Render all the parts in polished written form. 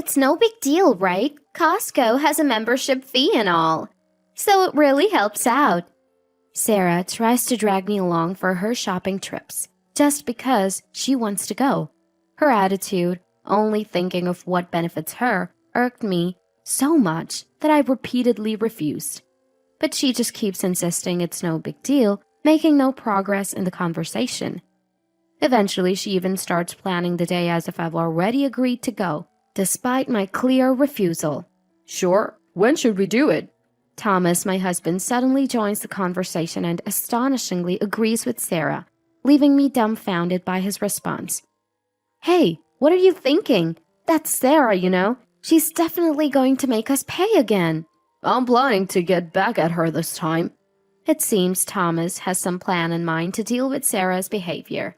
It's no big deal, right? Costco has a membership fee and all. So it really helps out. Sarah tries to drag me along for her shopping trips, just because she wants to go. Her attitude, only thinking of what benefits her, irked me so much that I repeatedly refused. But she just keeps insisting it's no big deal, making no progress in the conversation. Eventually, she even starts planning the day as if I've already agreed to go, despite my clear refusal. Sure, when should we do it? Thomas, my husband, suddenly joins the conversation and astonishingly agrees with Sarah, leaving me dumbfounded by his response. Hey, what are you thinking? That's Sarah, you know. She's definitely going to make us pay again. I'm planning to get back at her this time. It seems Thomas has some plan in mind to deal with Sarah's behavior.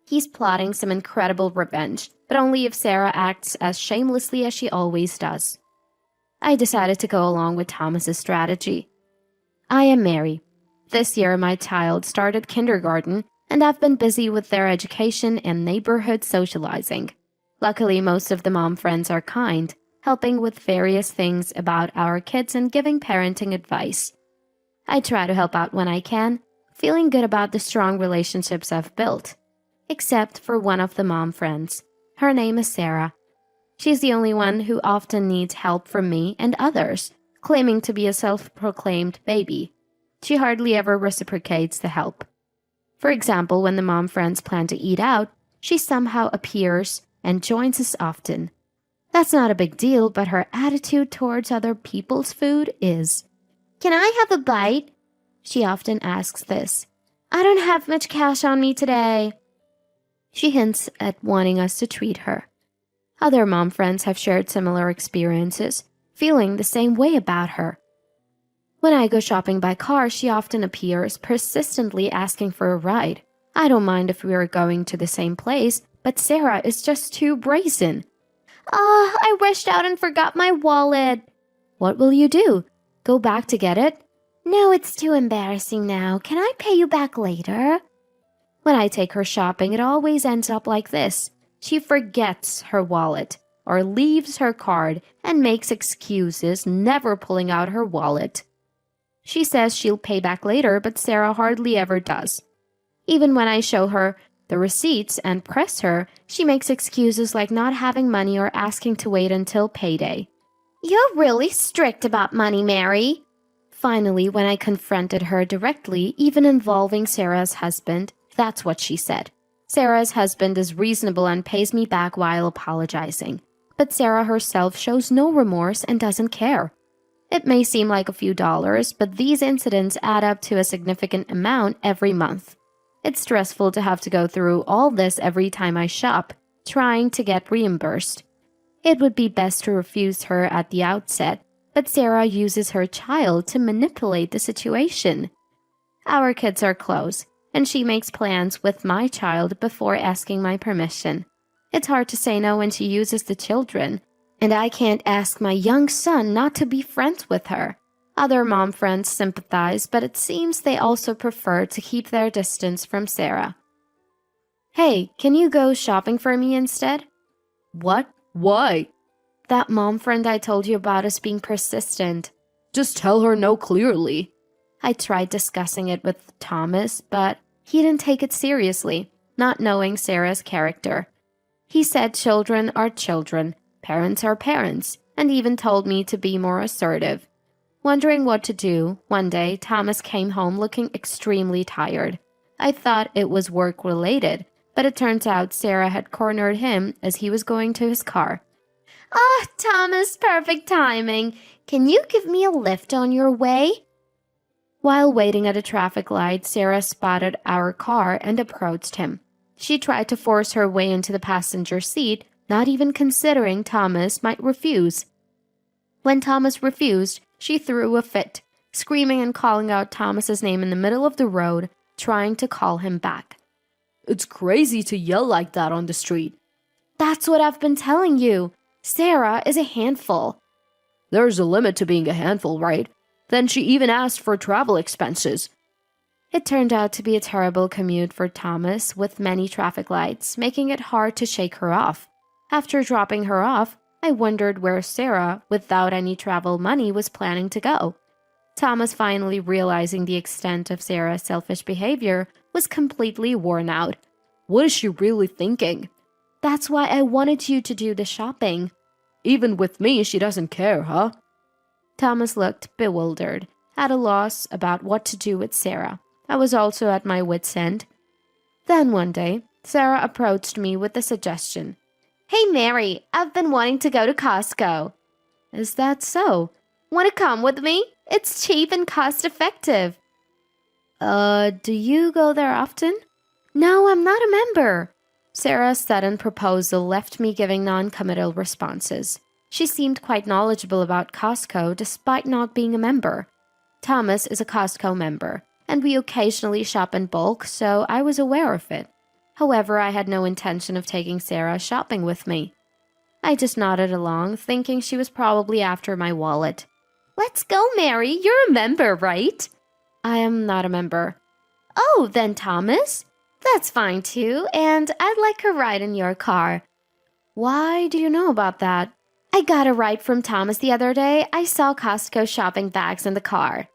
He's plotting some incredible revenge, but only if Sarah acts as shamelessly as she always does. I decided to go along with Thomas's strategy. I am Mary. This year my child started kindergarten, and I've been busy with their education and neighborhood socializing. Luckily, most of the mom friends are kind, helping with various things about our kids and giving parenting advice. I try to help out when I can, feeling good about the strong relationships I've built. Except for one of the mom friends. Her name is Sarah. She's the only one who often needs help from me and others, claiming to be a self-proclaimed baby. She hardly ever reciprocates the help. For example, when the mom friends plan to eat out, she somehow appears and joins us often. That's not a big deal, but her attitude towards other people's food is. Can I have a bite? She often asks this. I don't have much cash on me today. She hints at wanting us to treat her. Other mom friends have shared similar experiences, feeling the same way about her. When I go shopping by car, she often appears, persistently asking for a ride. I don't mind if we are going to the same place, but Sarah is just too brazen. I rushed out and forgot my wallet. What will you do? Go back to get it? No, it's too embarrassing now. Can I pay you back later? When I take her shopping, it always ends up like this. She forgets her wallet, or leaves her card, and makes excuses, never pulling out her wallet. She says she'll pay back later, but Sarah hardly ever does. Even when I show her the receipts and press her, she makes excuses like not having money or asking to wait until payday. You're really strict about money, Mary. Finally, when I confronted her directly, even involving Sarah's husband, that's what she said. Sarah's husband is reasonable and pays me back while apologizing. But Sarah herself shows no remorse and doesn't care. It may seem like a few dollars, but these incidents add up to a significant amount every month. It's stressful to have to go through all this every time I shop, trying to get reimbursed. It would be best to refuse her at the outset, but Sarah uses her child to manipulate the situation. Our kids are close, and she makes plans with my child before asking my permission. It's hard to say no when she uses the children, and I can't ask my young son not to be friends with her. Other mom friends sympathize, but it seems they also prefer to keep their distance from Sarah. Hey, can you go shopping for me instead? What? Why? That mom friend I told you about is being persistent. Just tell her no clearly. I tried discussing it with Thomas, but he didn't take it seriously, not knowing Sarah's character. He said children are children, parents are parents, and even told me to be more assertive. Wondering what to do, one day Thomas came home looking extremely tired. I thought it was work-related, but it turns out Sarah had cornered him as he was going to his car. Thomas, perfect timing. Can you give me a lift on your way? While waiting at a traffic light, Sarah spotted our car and approached him. She tried to force her way into the passenger seat, not even considering Thomas might refuse. When Thomas refused, she threw a fit, screaming and calling out Thomas's name in the middle of the road, trying to call him back. It's crazy to yell like that on the street. That's what I've been telling you. Sarah is a handful. There's a limit to being a handful, right? Then she even asked for travel expenses. It turned out to be a terrible commute for Thomas, with many traffic lights, making it hard to shake her off. After dropping her off, I wondered where Sarah, without any travel money, was planning to go. Thomas, finally realizing the extent of Sarah's selfish behavior, was completely worn out. What is she really thinking? That's why I wanted you to do the shopping. Even with me, she doesn't care, huh? Thomas looked bewildered, at a loss about what to do with Sarah. I was also at my wit's end. Then one day, Sarah approached me with a suggestion. Hey Mary, I've been wanting to go to Costco. Is that so? Want to come with me? It's cheap and cost effective. Do you go there often? No, I'm not a member. Sarah's sudden proposal left me giving non-committal responses. She seemed quite knowledgeable about Costco despite not being a member. Thomas is a Costco member, and we occasionally shop in bulk, so I was aware of it. However, I had no intention of taking Sarah shopping with me. I just nodded along, thinking she was probably after my wallet. Let's go, Mary. You're a member, right? I am not a member. Oh, then Thomas? That's fine too, and I'd like a ride in your car. Why do you know about that? I got a ride from Thomas the other day. I saw Costco shopping bags in the car.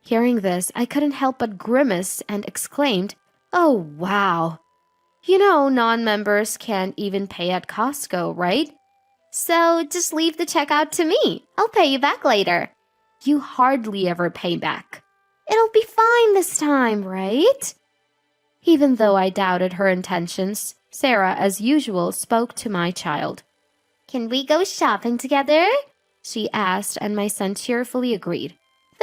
Hearing this, I couldn't help but grimace and exclaimed, Oh, wow. You know, non-members can't even pay at Costco, right? So just leave the checkout to me. I'll pay you back later. You hardly ever pay back. It'll be fine this time, right? Even though I doubted her intentions, Sarah, as usual, spoke to my child. Can we go shopping together? She asked, and my son cheerfully agreed.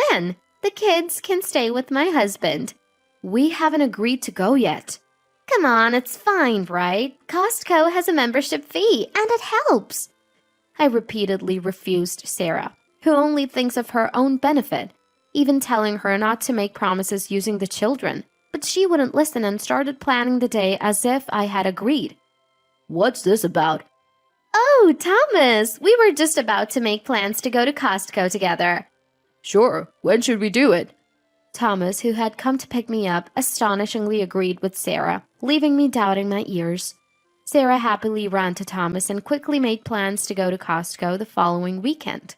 Then, the kids can stay with my husband. We haven't agreed to go yet. Come on, it's fine, right? Costco has a membership fee, and it helps. I repeatedly refused Sarah, who only thinks of her own benefit, even telling her not to make promises using the children. But she wouldn't listen and started planning the day as if I had agreed. What's this about? Oh, Thomas, we were just about to make plans to go to Costco together. Sure, when should we do it? Thomas, who had come to pick me up, astonishingly agreed with Sarah, leaving me doubting my ears. Sarah happily ran to Thomas and quickly made plans to go to Costco the following weekend.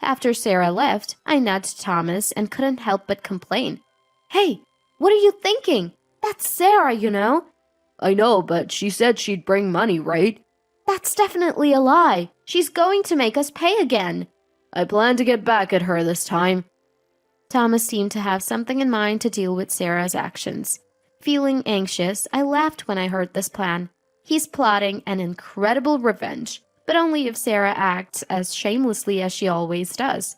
After Sarah left, I nudged Thomas and couldn't help but complain. Hey, what are you thinking? That's Sarah, you know. I know, but she said she'd bring money, right? That's definitely a lie. She's going to make us pay again. I plan to get back at her this time. Thomas seemed to have something in mind to deal with Sarah's actions. Feeling anxious, I laughed when I heard this plan. He's plotting an incredible revenge, but only if Sarah acts as shamelessly as she always does.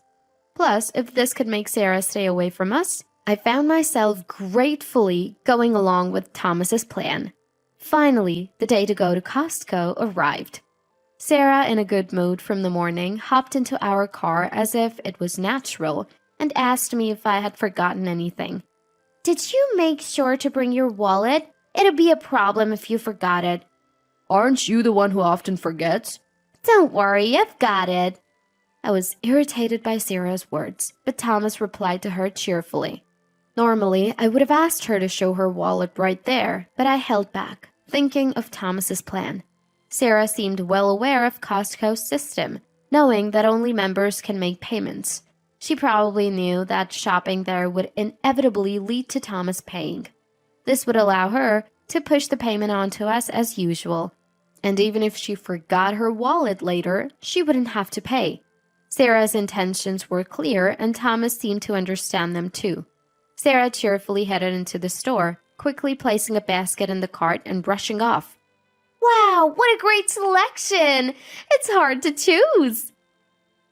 Plus, if this could make Sarah stay away from us, I found myself gratefully going along with Thomas's plan. Finally, the day to go to Costco arrived. Sarah, in a good mood from the morning, hopped into our car as if it was natural and asked me if I had forgotten anything. Did you make sure to bring your wallet? It'd be a problem if you forgot it. Aren't you the one who often forgets? Don't worry, I've got it. I was irritated by Sarah's words, but Thomas replied to her cheerfully. Normally, I would have asked her to show her wallet right there, but I held back, thinking of Thomas's plan. Sarah seemed well aware of Costco's system, knowing that only members can make payments. She probably knew that shopping there would inevitably lead to Thomas paying. This would allow her to push the payment onto us as usual. And even if she forgot her wallet later, she wouldn't have to pay. Sarah's intentions were clear, and Thomas seemed to understand them too. Sarah cheerfully headed into the store, quickly placing a basket in the cart and rushing off. Wow, what a great selection! It's hard to choose!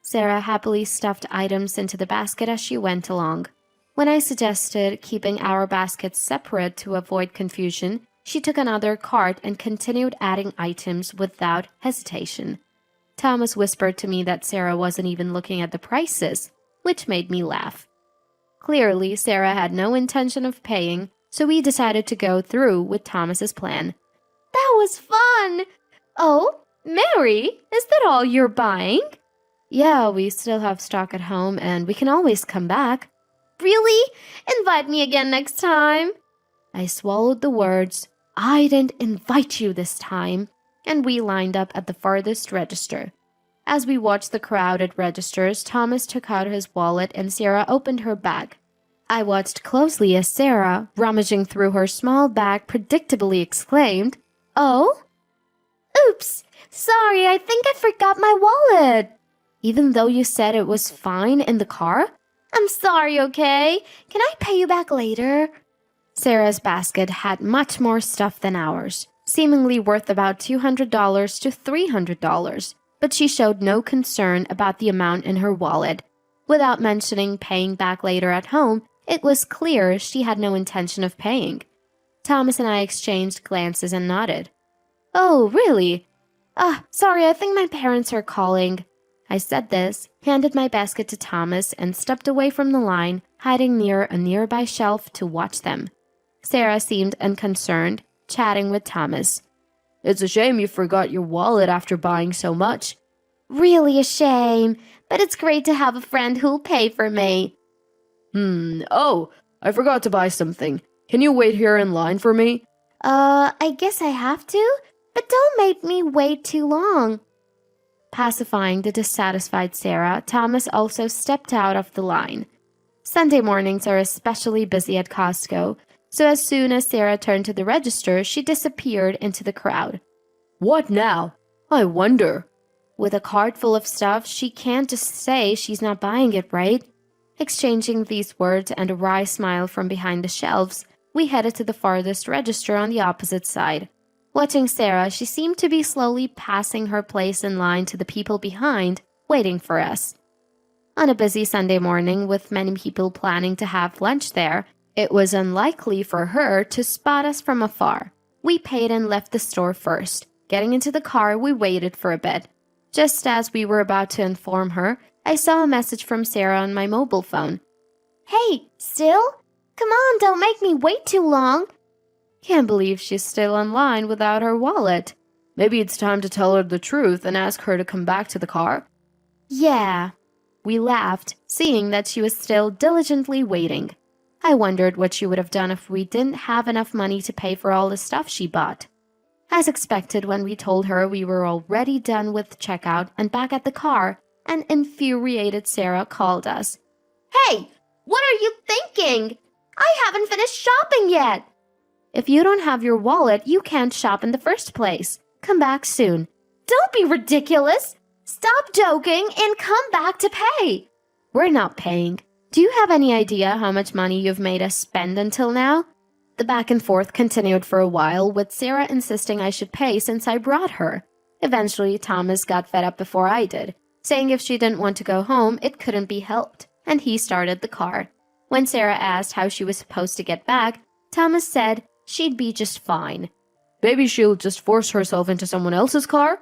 Sarah happily stuffed items into the basket as she went along. When I suggested keeping our baskets separate to avoid confusion, she took another cart and continued adding items without hesitation. Thomas whispered to me that Sarah wasn't even looking at the prices, which made me laugh. Clearly, Sarah had no intention of paying, so we decided to go through with Thomas's plan. That was fun! Oh, Mary, is that all you're buying? Yeah, we still have stock at home and we can always come back. Really? Invite me again next time. I swallowed the words, I didn't invite you this time, and we lined up at the farthest register. As we watched the crowded registers, Thomas took out his wallet and Sarah opened her bag. I watched closely as Sarah, rummaging through her small bag, predictably exclaimed, "Oh? Oops! Sorry, I think I forgot my wallet." "Even though you said it was fine in the car?" "I'm sorry, okay? Can I pay you back later?" Sarah's basket had much more stuff than ours, seemingly worth about $200 to $300, but she showed no concern about the amount in her wallet. Without mentioning paying back later at home, it was clear she had no intention of paying. Thomas and I exchanged glances and nodded. "Oh, really? Sorry, I think my parents are calling." I said this, handed my basket to Thomas, and stepped away from the line, hiding near a nearby shelf to watch them. Sarah seemed unconcerned, chatting with Thomas. "It's a shame you forgot your wallet after buying so much." "Really a shame, but it's great to have a friend who'll pay for me." Oh, I forgot to buy something. Can you wait here in line for me?" I guess I have to, but don't make me wait too long." Pacifying the dissatisfied Sarah, Thomas also stepped out of the line. Sunday mornings are especially busy at Costco, so as soon as Sarah turned to the register, she disappeared into the crowd. "What now? I wonder." With a cart full of stuff, she can't just say she's not buying it, right? Exchanging these words and a wry smile from behind the shelves, we headed to the farthest register on the opposite side. Watching Sarah, she seemed to be slowly passing her place in line to the people behind, waiting for us. On a busy Sunday morning with many people planning to have lunch there, it was unlikely for her to spot us from afar. We paid and left the store first. Getting into the car, we waited for a bit. Just as we were about to inform her, I saw a message from Sarah on my mobile phone. "Hey, still? Come on, don't make me wait too long." Can't believe she's still online without her wallet. Maybe it's time to tell her the truth and ask her to come back to the car? Yeah. We laughed, seeing that she was still diligently waiting. I wondered what she would have done if we didn't have enough money to pay for all the stuff she bought. As expected, when we told her we were already done with checkout and back at the car, an infuriated Sarah called us. "Hey, what are you thinking? I haven't finished shopping yet." "If you don't have your wallet, you can't shop in the first place. Come back soon." "Don't be ridiculous. Stop joking and come back to pay." "We're not paying. Do you have any idea how much money you've made us spend until now?" The back and forth continued for a while, with Sarah insisting I should pay since I brought her. Eventually, Thomas got fed up before I did, saying if she didn't want to go home, it couldn't be helped, and he started the car. When Sarah asked how she was supposed to get back, Thomas said she'd be just fine. "Maybe she'll just force herself into someone else's car?"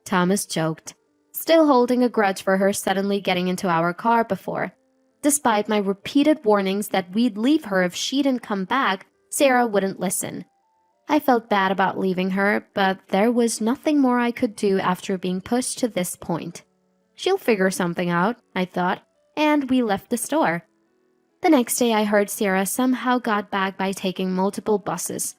Thomas joked, still holding a grudge for her suddenly getting into our car before. Despite my repeated warnings that we'd leave her if she didn't come back, Sarah wouldn't listen. I felt bad about leaving her, but there was nothing more I could do after being pushed to this point. She'll figure something out, I thought, and we left the store. The next day I heard Sarah somehow got back by taking multiple buses.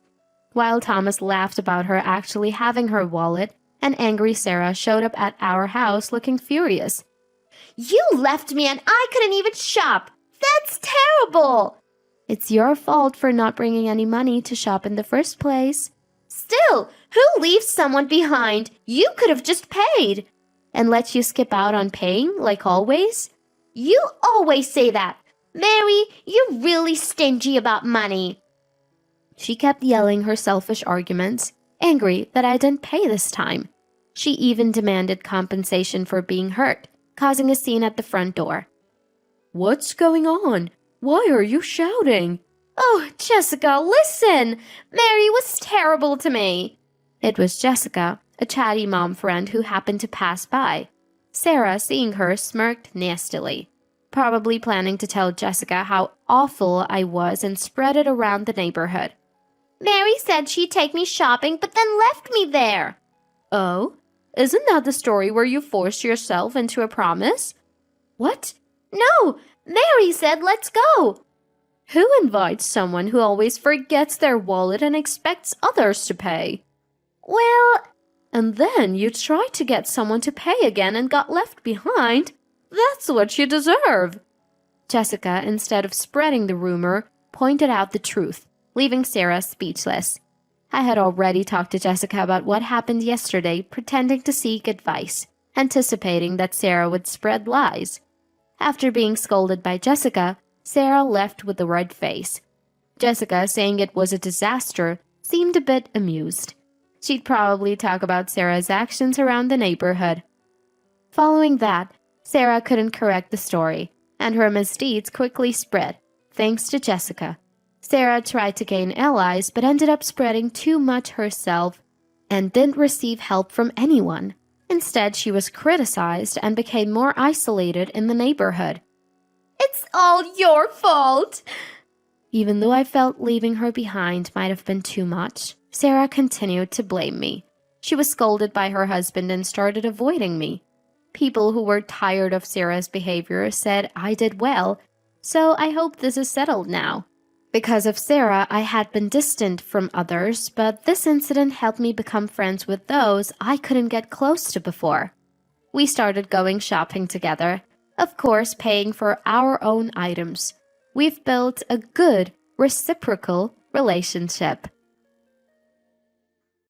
While Thomas laughed about her actually having her wallet, an angry Sarah showed up at our house looking furious. "You left me and I couldn't even shop! That's terrible!" "It's your fault for not bringing any money to shop in the first place." "Still, who leaves someone behind? You could have just paid." "And let you skip out on paying, like always?" "You always say that. Mary, you're really stingy about money." She kept yelling her selfish arguments, angry that I didn't pay this time. She even demanded compensation for being hurt, causing a scene at the front door. "What's going on? Why are you shouting?" "Oh, Jessica, listen! Mary was terrible to me." It was Jessica, a chatty mom friend who happened to pass by. Sarah, seeing her, smirked nastily, probably planning to tell Jessica how awful I was and spread it around the neighborhood. "Mary said she'd take me shopping, but then left me there." "Oh? Isn't that the story where you forced yourself into a promise?" "What? No! Mary said let's go." Who invites someone who always forgets their wallet and expects others to pay? "Well..." And then you tried to get someone to pay again and got left behind. That's what you deserve. Jessica, instead of spreading the rumor, pointed out the truth, leaving Sarah speechless. I had already talked to Jessica about what happened yesterday, pretending to seek advice, anticipating that Sarah would spread lies. After being scolded by Jessica, Sarah left with a red face. Jessica, saying it was a disaster, seemed a bit amused. She'd probably talk about Sarah's actions around the neighborhood. Following that, Sarah couldn't correct the story, and her misdeeds quickly spread, thanks to Jessica. Sarah tried to gain allies but ended up spreading too much herself and didn't receive help from anyone. Instead, she was criticized and became more isolated in the neighborhood. It's all your fault! Even though I felt leaving her behind might have been too much, Sarah continued to blame me. She was scolded by her husband and started avoiding me. People who were tired of Sarah's behavior said I did well, so I hope this is settled now. Because of Sarah, I had been distant from others, but this incident helped me become friends with those I couldn't get close to before. We started going shopping together, of course paying for our own items. We've built a good, reciprocal relationship.